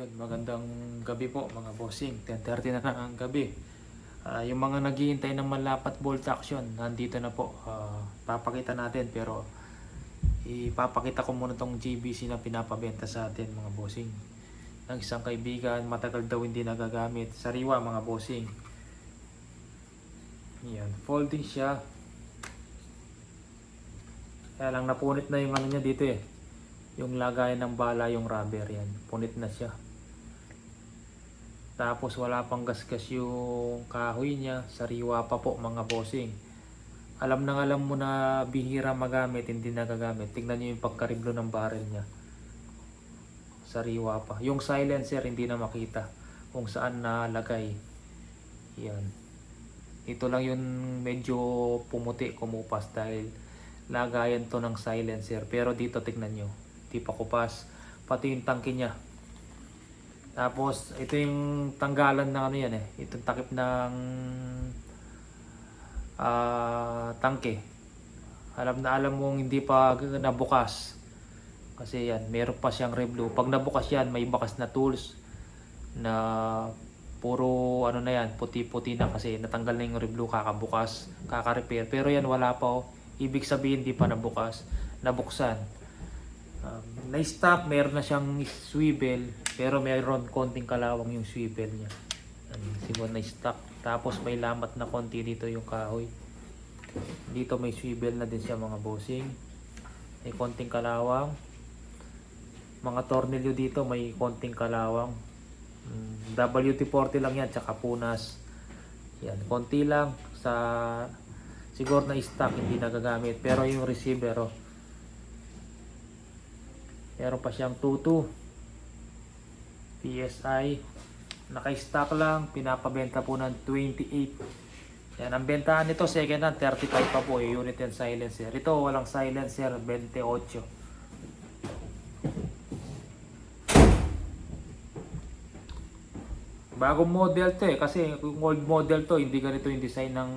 Magandang gabi po mga bossing, 10:30 na ng gabi. Yung mga naghihintay ng malapat bolt action, nandito na po. Papakita natin pero ipapakita ko muna tong GBC na pinapabenta sa atin mga bossing. Ng isang kaibigan, matagal daw hindi nagagamit. Sariwa mga bossing. Yan, folding siya. Kaya lang napunit na yung ano niya dito eh. Yung lagayan ng bala, yung rubber yan. Punit na siya. Tapos wala pang gasgas yung kahoy niya. Sariwa pa po mga bossing. Alam mo na bihira magamit, hindi nagagamit. Tingnan nyo yung pagkariblo ng barrel niya. Sariwa pa. Yung silencer hindi na makita kung saan nalagay. Yan. Ito lang yung medyo pumuti, kumupas dahil lagayan to ng silencer. Pero dito tingnan nyo. Di pa kupas. Pati yung tangke niya. Tapos ito yung tanggalan ng ano yan eh. Itong takip ng tangke. Alam mong hindi pa nabukas. Kasi yan, meron pa siyang reblo. Pag nabukas yan, may bakas na tools na puro ano na yan, puti-puti na kasi natanggal na yung reblo, kakabukas, kaka-repair. Pero yan wala pa oh. Ibig sabihin hindi pa nabukas, nabuksan. Na-stop, meron na siyang swivel, pero meron konting kalawang yung swivel niya. Siguro na-stop. Tapos may lamat na konti dito yung kahoy. Dito may swivel na din siya mga bossing. May konting kalawang. Mga tornilyo dito may konting kalawang. WT-40 lang yan, tsaka punas. Yan, konti lang sa siguro na stock, hindi nagagamit. Pero yung receiver, oh, meron pa siyang 22 PSI. Naka-stock lang, pinapabenta po ng 28. Yan, ang bentahan nito second hand 35 pa po yung unit and silencer. Ito walang silencer, 28. Bagong model to eh, kasi yung old model to hindi ganito yung design ng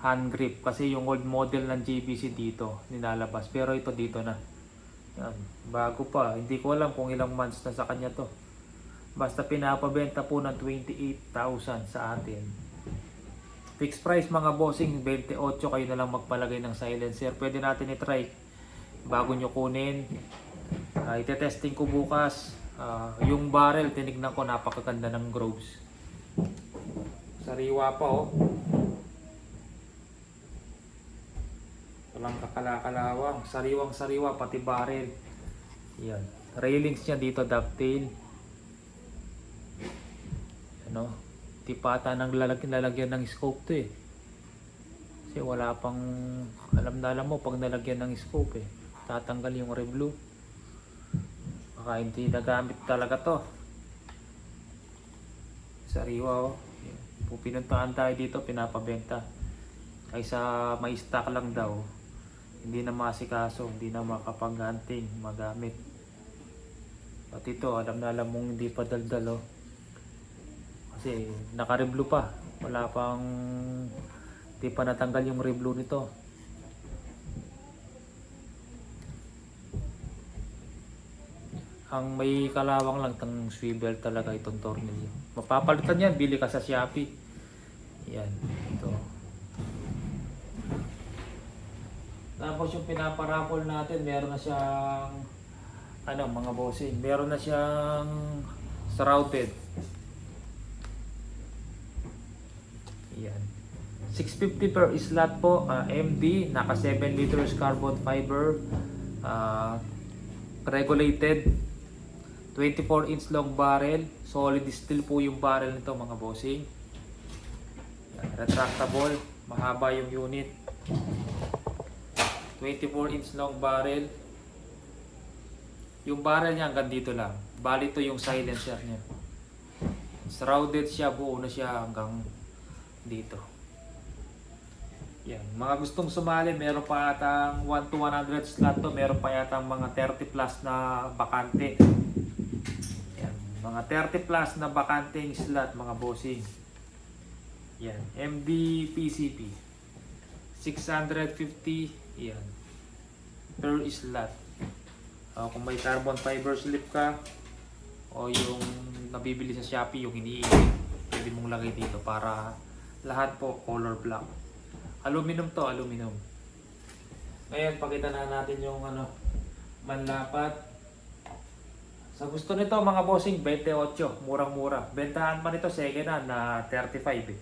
hand grip. Kasi yung old model ng GBC dito nilalabas, pero ito dito na. Yan, bago pa, hindi ko alam kung ilang months na sa kanya to. Basta pinapabenta po ng 28,000 sa atin. Fixed price mga bossing, 28. Kayo na lang magpalagay ng silencer. Pwede natin i-try bago nyo kunin. Ite-testing ko bukas. Yung barrel, tinignan ko, napakaganda ng grooves. Sariwa pa oh. Walang kakalakalawang. Sariwang-sariwa, pati barrel. Yan. Railings niya dito, dovetail. Ano? Tipata ng lalagyan ng scope to eh. Kasi wala pang, alam mo, pag nalagyan ng scope eh, tatanggal yung reblo. Baka hindi nagamit talaga to. Sariwa oh. Pinuntahan tayo dito, pinapabenta. Kaysa may stock lang daw, hindi na masikaso, hindi na makapag-hunting, magamit. At ito, alam mong hindi pa daldal oh. Kasi naka-reblo pa. Wala pang, hindi pa natanggal yung reblo nito. Ang may kalawang lang tang swivel talaga itong tornilyo. Mapapalitan yan, bili ka sa Shopee. Yan, ito. Tapos yung pinaparapol natin, meron na siyang ano mga bossing, meron na siyang shrouded. Yan. 650 per slot po, MD, naka 7 liters carbon fiber, regulated, 24 inch long barrel, solid steel po yung barrel nito mga bossing. Yan. Retractable, mahaba yung unit. 24 inch long barrel. Yung barrel niya hanggang dito lang. Bali ito yung silencer niya. Shrouded siya, buo na siya hanggang dito. Yan. Mga gustong sumali, meron pa yatang 1 to 100 slot to. Meron pa yatang mga 30 plus na bakante. Yan. Mga 30 plus na bakanting slot mga bossing. Yan. MD PCP. 650. Yan. Per slot. Kung may carbon fiber slip ka, o yung nabibili sa Shopee, yung iniinit, pwede mong lagay dito para lahat po color black. Aluminum to, aluminum. Ngayon, pakita na natin yung manlapat. Sa gusto nito mga bossing, 28, murang-mura. Bentahan pa nito second hand na 35 eh.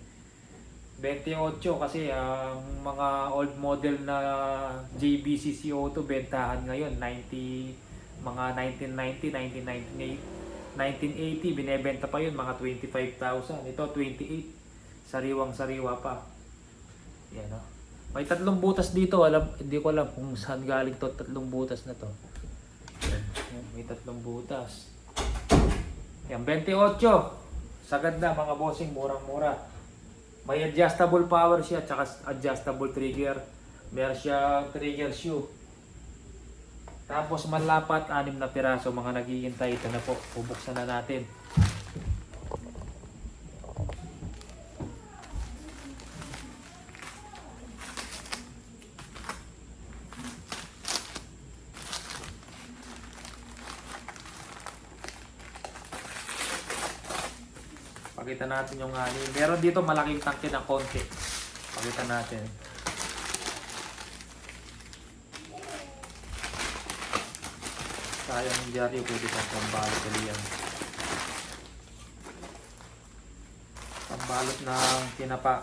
28 kasi ang mga old model na JBC CO2 bentahan ngayon 90, mga 1990, 1980 binebenta pa yun mga 25,000. Ito 28, sariwang-sariwa pa. Yan o. May 3 butas dito, hindi ko alam kung saan galing to 3 butas na to. Yan, may 3 butas. Yan 28. Sagad na mga bossing, murang-mura. May adjustable power siya, tsaka adjustable trigger. Meron siya trigger shoe. Tapos manlapat, 6 na piraso, mga naghihintay. Ito na po, bubuksan na natin. Pakita natin yung meron dito malaking tangke ng konti. Pakita natin. Sayang yung dyaryo, pwede pang pambalot ulit yan. Pambalot ng tinapa.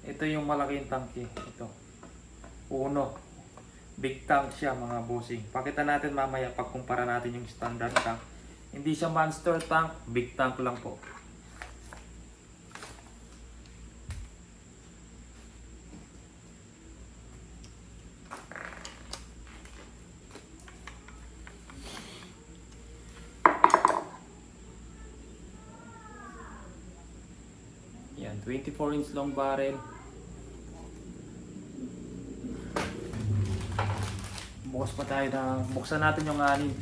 Ito yung malaking tangke. Ito. Uno. Big tank siya mga bossing. Pakita natin mamaya pagkumpara natin yung standard tank. Hindi siya monster tank. Big tank lang po. Yan. 24-inch long barrel. Bukas pa tayo na buksan natin yung 6.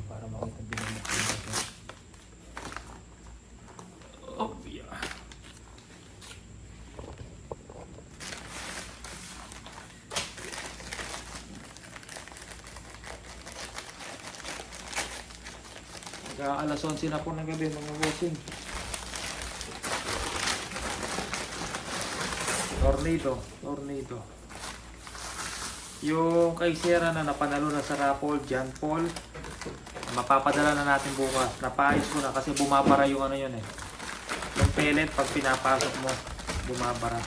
Para makita din natin. Oh, yeah. Alas 11 na po ng gabi mga bossing. Tornado. Yung kay Sierra na napanalo na sa raffle, John Paul, mapapadala na natin bukas. Napaayos ko na kasi bumabara yung yun eh. Yung pellet pag pinapasok mo, bumabara.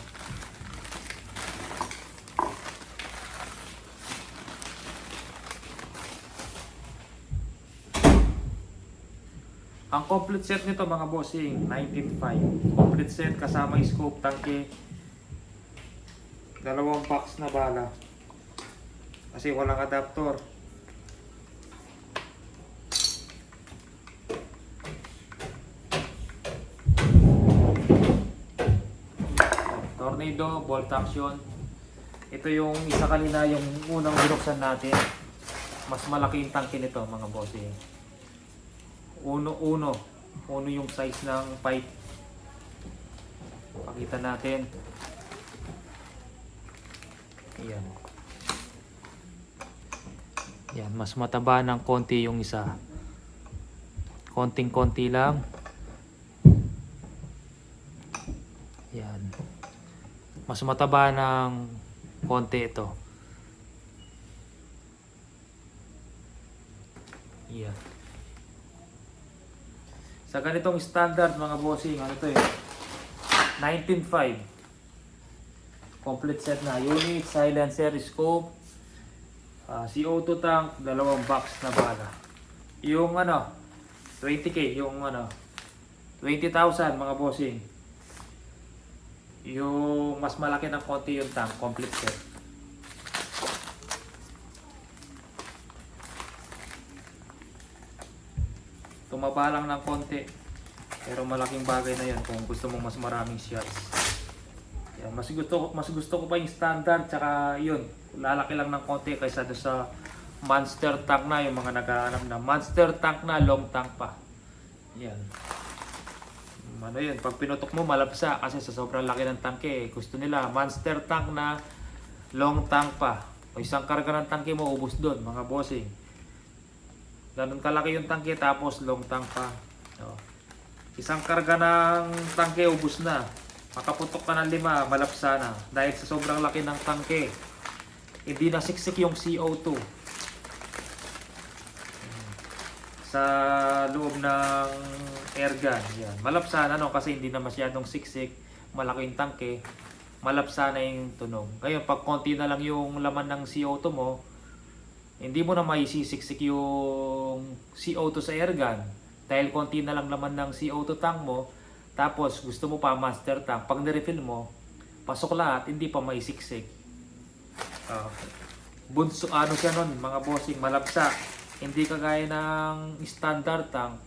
Ang complete set nito mga bossing, 19.5. Complete set kasama yung scope, tangke, 2 box na bala. Kasi walang adapter. Tornado, bolt action. Ito yung isa kanina, yung unang binuksan natin. Mas malaki yung tangke nito mga bossing. Uno yung size ng pipe. Pakita natin. Ayan. Yan, mas mataba ng konti yung isa. Konting-konti lang. Yan. Mas mataba ng konti ito. Yan. Sa ganitong standard mga bossing, ano to eh, 19.5. Complete set na. Unit, silencer, scope, CO2 tank, 2 box na bala. Yung 20k, yung 20,000 mga bossing. Yung mas malaki ng konti yung tank, complete set. Tumaba lang ng konti. Pero malaking bagay na yan kung gusto mo mas maraming shots. Yan, mas gusto ko pa yung standard, tsaka yun, lalaki lang ng konti kaysa doon sa monster tank na, yung mga naghahanap na monster tank na long tank pa. Yan. Ano yun, pag pinutok mo malapsa kasi sa sobrang laki ng tangke, gusto nila monster tank na long tank pa. O isang karga ng tangke mo, ubos doon mga bossing. Ganun kalaki yung tangke tapos long tank pa. O, isang karga ng tangke, ubos na. Makaputok ka ng 5, malapsa na. Dahil sa sobrang laki ng tangke, hindi na siksik yung CO2 sa loob ng airgun. Yan. Malapsa na, no? Kasi hindi na masyadong siksik, malaki yung tangke, malapsa na yung tunog. Ngayon, pag konti na lang yung laman ng CO2 mo, hindi mo na maisisiksik yung CO2 sa airgun. Dahil konti na lang laman ng CO2 tank mo, tapos gusto mo pa master tank, pag nirefill mo, pasok lahat, hindi pa maisiksik. Bunso, ano siya nun, mga bossing, malapsa. Hindi kagaya ng standard tank,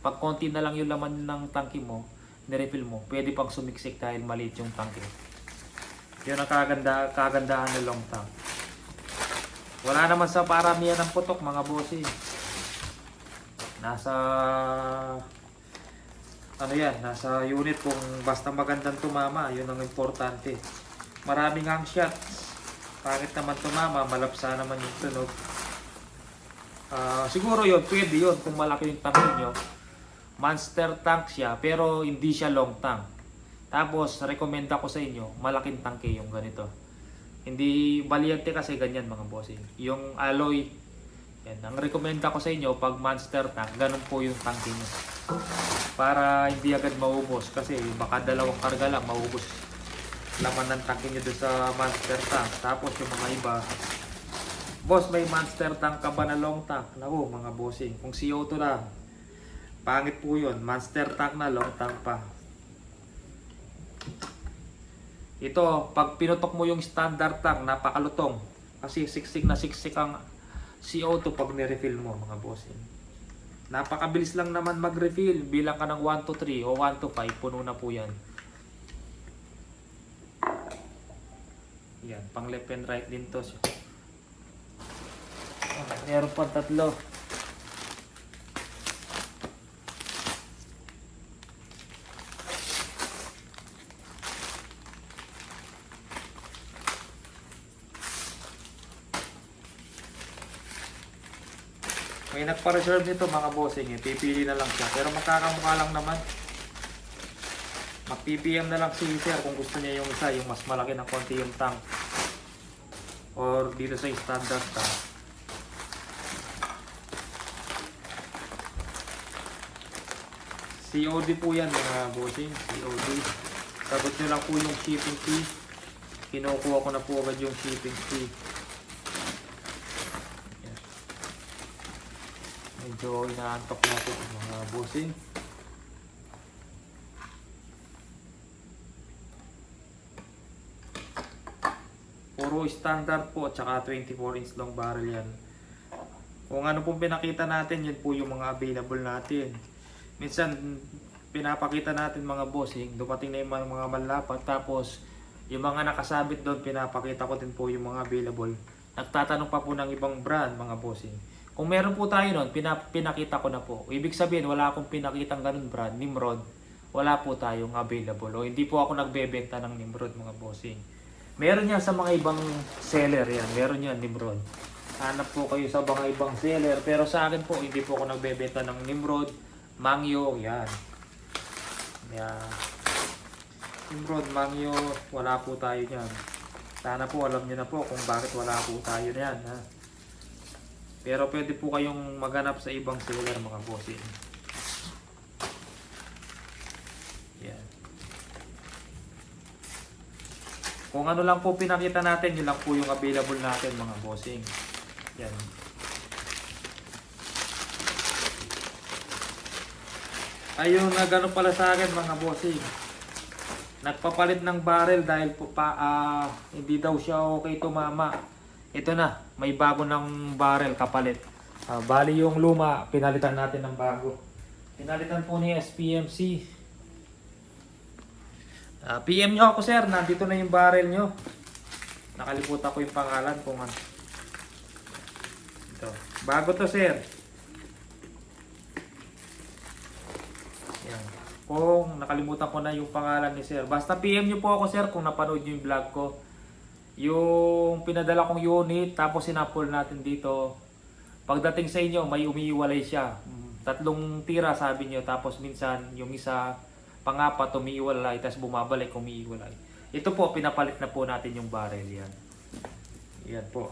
pag konti na lang yung laman ng tangke mo, nirefill mo, pwede pang sumiksik dahil maliit yung tangke. Yun ang kagandahan ng long tank. Wala naman sa paramihan ng putok mga bossing. Nasa ano yan, nasa unit kung basta magandang tumama, yun ang importante. Maraming hang shots, pangit naman tumama, malapsa naman yung tunog. Siguro yun, pwede yun kung malaki yung tank nyo. Monster tank siya, pero hindi siya long tank. Tapos, recommend ako sa inyo, malaking tangke yung ganito. Hindi valiente kasi ganyan mga bossing. Yung alloy, yan, ang recommend ako sa inyo, pag monster tank, ganun po yung tangke nyo. Para hindi agad maubos, kasi baka dalawang karga lang, maubos laman ng tangke nyo doon sa monster tank. Tapos yung mga iba, boss, may monster tank ka ba na long tank? Naku, mga bossing, kung CO2 lang, pangit po yun. Monster tank na long tank pa. Ito, pag pinutok mo yung standard tank, napakalutong. Kasi siksik na siksik ang CO2 pag nirefill mo, mga bossing. Napakabilis lang naman mag-refill. Bilang ka ng 1 to 3 o 1 to 5, puno na po yan. Yan, pang left and right din to. Meron pa 3. May nagpa-reserve nito mga bossing eh. Pipili na lang siya. Pero magkakamukha lang naman. Mag-PPM na lang si sir kung gusto niya yung isa. Yung mas malaki ng konti yung tank. Or dito sa standard tank. COD po yan mga bossing. COD. Sagot nyo lang po yung shipping fee. Kinukuha ko na po agad yung shipping fee. Medyo inaantok natin mga bossing. Puro standard po at saka 24 inch long barrel yan. Kung ano pong pinakita natin, yun po yung mga available natin. Minsan pinapakita natin mga bossing, dumating na yung mga manlapat, tapos yung mga nakasabit doon, pinapakita ko din po yung mga available. Nagtatanong pa po ng ibang brand mga bossing. Kung meron po tayo nun, pinakita ko na po. Ibig sabihin, wala akong pinakitang ganun brand, Nimrod. Wala po tayong available. O hindi po ako nagbebenta ng Nimrod mga bossing. Meron yan sa mga ibang seller yan. Meron yan, Nimrod. Hanap po kayo sa mga ibang seller. Pero sa akin po, hindi po ako nagbebenta ng Nimrod, Mangyo, yan. Yan. Nimrod, Mangyo, wala po tayo yan. Sana po alam niyo na po kung bakit wala po tayo na yan. Ha? Pero pwede po kayong maghanap sa ibang seller mga bossing. Yan. Kung ano lang po pinakita natin, yun lang po yung available natin mga bossing. Yan. Ayun na gano'n pala sa akin mga bossing. Nagpapalit ng barrel dahil po hindi daw siya okay tumama. Ito na, may bago ng barrel kapalit. Bali yung luma, pinalitan natin ng bago. Pinalitan po ni SPMC. PM nyo ako sir, nandito na yung barrel nyo. Nakalimutan ko yung pangalan kung ano. Ito. Bago to sir. Yan. Kung nakalimutan ko na yung pangalan ni sir. Basta PM nyo po ako sir kung napanood nyo yung vlog ko. Yung pinadala kong unit, tapos sinapol natin dito. Pagdating sa inyo, may umiiwalay siya. 3 tira sabi nyo, tapos minsan yung isa pangapat umiiwalay, tapos bumabalik umiiwalay. Ito po, pinapalit na po natin yung barrel yan. Yan po.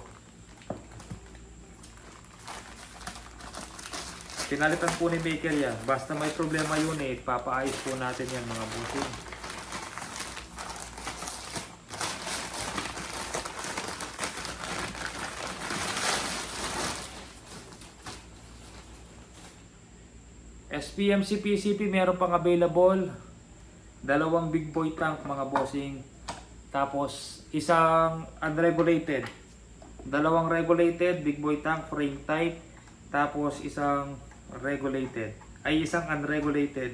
Pinalitan po ni Baker yan. Basta may problema unit, papaayos po natin yan mga bossing. SPMC PCP meron pang available. 2 big boy tank mga bossing. Tapos isang unregulated. 2 regulated big boy tank frame type. Tapos isang regulated. Ay isang unregulated.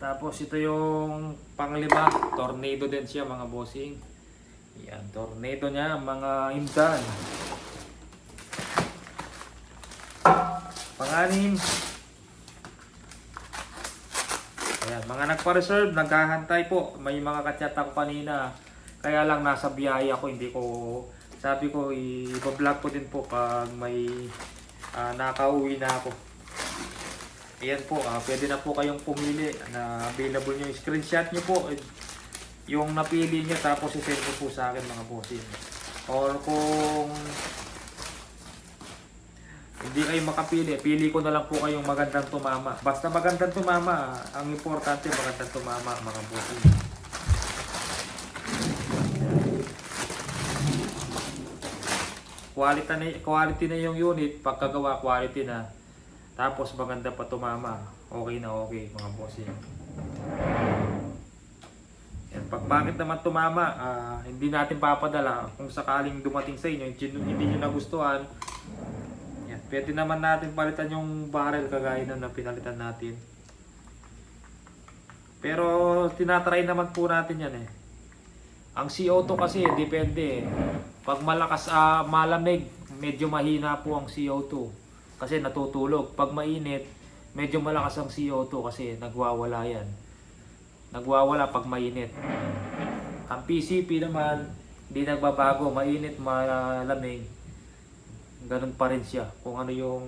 Tapos ito yung panglima. Tornado din siya mga bossing. Yan, tornado niya mga imdan. Pang-anim. Ayan, mga nagpa-reserve, naghahantay po. May mga kachat ako kanina. Kaya lang nasa biyaya ko, hindi ko, sabi ko, i-vlog ko din po pag may nakauwi na ako. Ayan po, pwede na po kayong pumili na available nyo. Screenshot nyo po yung napili nyo, tapos i-send nyo po sa akin mga bossing. Or kung hindi kayo makapili, pili ko na lang po kayong magandang tumama. Basta magandang tumama, ang importante magandang tumama mga bossing. Quality na yung unit, pagkagawa quality na. Tapos maganda pa tumama, okay na okay mga bossing. Yan, pag pangit naman tumama, hindi natin papadala. Kung sakaling dumating sa inyo, hindi nyo nagustuhan, pwede naman natin palitan yung barrel kagaya na pinalitan natin. Pero tinatry naman po natin yan eh. Ang CO2 kasi depende eh. Pag malakas malamig, medyo mahina po ang CO2 kasi natutulog. Pag mainit, medyo malakas ang CO2 kasi nagwawala yan. Nagwawala pag mainit. Ang PCP naman, hindi nagbabago, mainit, malamig. Ganun pa rin siya kung ano yung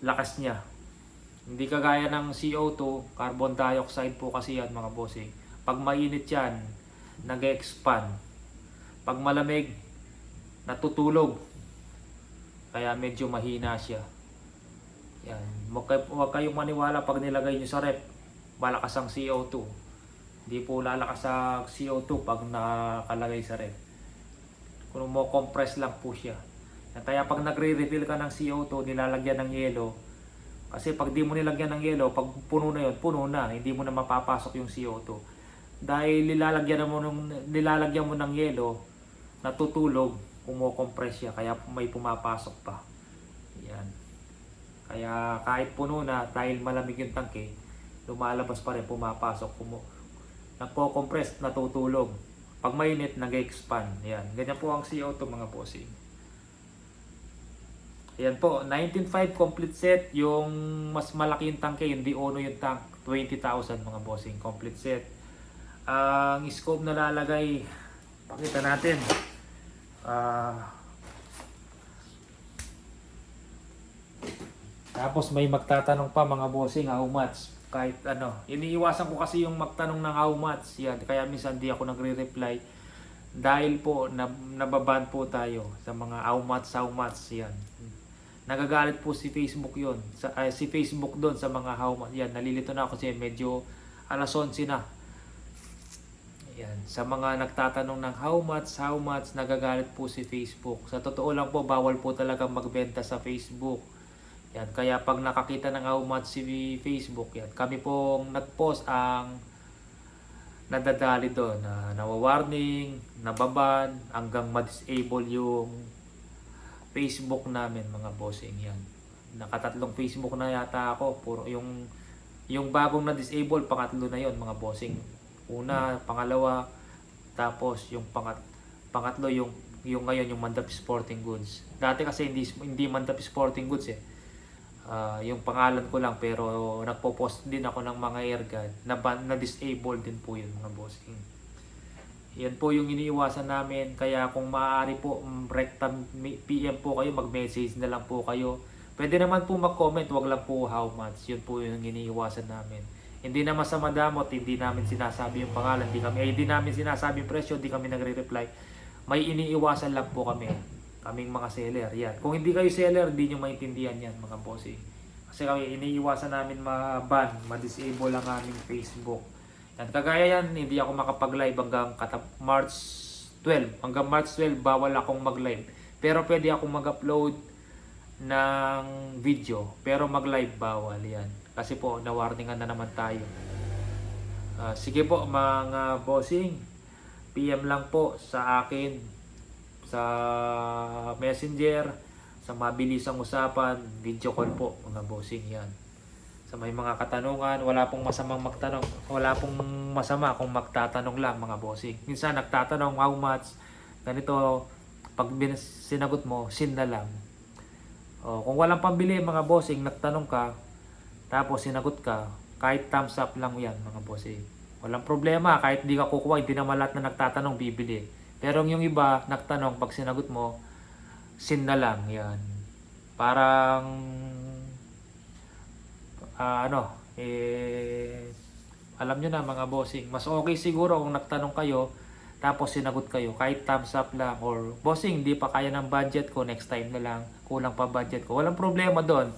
lakas niya. Hindi kagaya ng CO2, carbon dioxide po kasi yan mga bossing. Pag mainit yan, nag-expand. Pag malamig, natutulog. Kaya medyo mahina siya. Yan. Huwag kayong maniwala pag nilagay nyo sa rep, malakas ang CO2. Hindi po lalakas sa CO2 pag nakalagay sa rep. Kung mo compress lang po siya. Kaya pag nagre-refill ka ng CO2, nilalagyan ng yelo. Kasi pag di mo nilagyan ng yelo, pag puno na yun, puno na. Hindi mo na mapapasok yung CO2. Dahil nilalagyan mo ng yelo, natutulog, kumo-compress siya. Kaya may pumapasok pa. Yan. Kaya kahit puno na, dahil malamig yung tangke, lumalabas pa rin, pumapasok. Nagko-compress, natutulog. Pag mainit, nag-expand. Yan. Ganyan po ang CO2 mga bossing. Yan po, 19.5 complete set. Yung mas malaki yung tangke, hindi ono yung tank. 20,000 mga bossing, complete set. Ang scope na lalagay, pakita natin. Tapos may magtatanong pa mga bossing, how much? Kahit ano, iniiwasan ko kasi yung magtanong ng how much. Yan, kaya minsan di ako nagre-reply dahil po nababan po tayo sa mga how much yan. Nagagalit po si Facebook yon, si Facebook doon sa mga how much. Yan, nalilito na ako kasi medyo alas 11 na. Yan, sa mga nagtatanong ng how much, nagagalit po si Facebook. Sa totoo lang po, bawal po talaga magbenta sa Facebook. Yan, kaya pag nakakita ng how much si Facebook, yan, kami pong nag-post ang nadadali doon, na nawawarning, nababan, hanggang ma-disable yung Facebook namin mga bossing yan. Nakatatlong Facebook na yata ako. Puro yung bagong na disable, pangatlo na yon mga bossing. Una, pangalawa, tapos yung pangatlo yung ngayon yung Mandap Sporting Goods. Dati kasi hindi Mandap Sporting Goods eh. Yung pangalan ko lang pero nagpo-post din ako ng mga airgun na disable din po yun mga bossing. Yan po yung iniiwasan namin, kaya kung maaari po rekta PM po kayo, mag-message na lang po kayo. Pwede naman po mag-comment, wag lang po how much. Yun po yung iniiwasan namin. Hindi naman sa madamot, hindi namin sinasabi yung pangalan, hindi namin sinasabi yung presyo, hindi kami nagre-reply. May iniiwasan lang po kami, kaming mga seller. Yan. Kung hindi kayo seller, hindi nyo maintindihan yan mga bossing. Kasi kami iniiwasan namin ma-ban, ma-disable ang aming Facebook. Yan. Kagaya yan, hindi ako makapag-live hanggang March 12. Hanggang March 12, bawal akong mag-live. Pero pwede akong mag-upload ng video. Pero mag-live bawal yan. Kasi po, na-warningan na naman tayo. Sige po mga bossing, PM lang po sa akin sa Messenger, sa mabilisang usapan, video call po mga bossing yan. Sa may mga katanungan, wala pong masamang magtanong, wala pong masama kung magtatanong lang mga bossing. Minsan nagtatanong how much, ganito, pag sinagot mo, sin na lang. Kung walang pambili mga bossing, nagtanong ka, tapos sinagot ka, kahit thumbs up lang yan mga bossing. Walang problema, kahit di ka kukuha, hindi naman lahat na nagtatanong bibili. Pero yung iba, nagtanong, pag sinagot mo, sin na lang yan. Parang, alam nyo na mga bossing, mas okay siguro kung nagtanong kayo, tapos sinagot kayo, kahit thumbs up lang, or bossing, hindi pa kaya ng budget ko, next time na lang, kulang pa budget ko. Walang problema doon.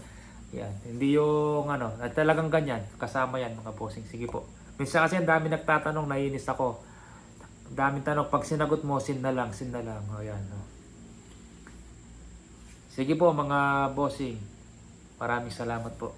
Yan, hindi yung talagang ganyan, kasama yan mga bossing. Sige po. Minsan kasi ang dami nagtatanong, naiinis ako. Daming tanong, pag sinagot mo, sin na lang, sin na lang. O yan. Sige po mga bossing. Maraming salamat po.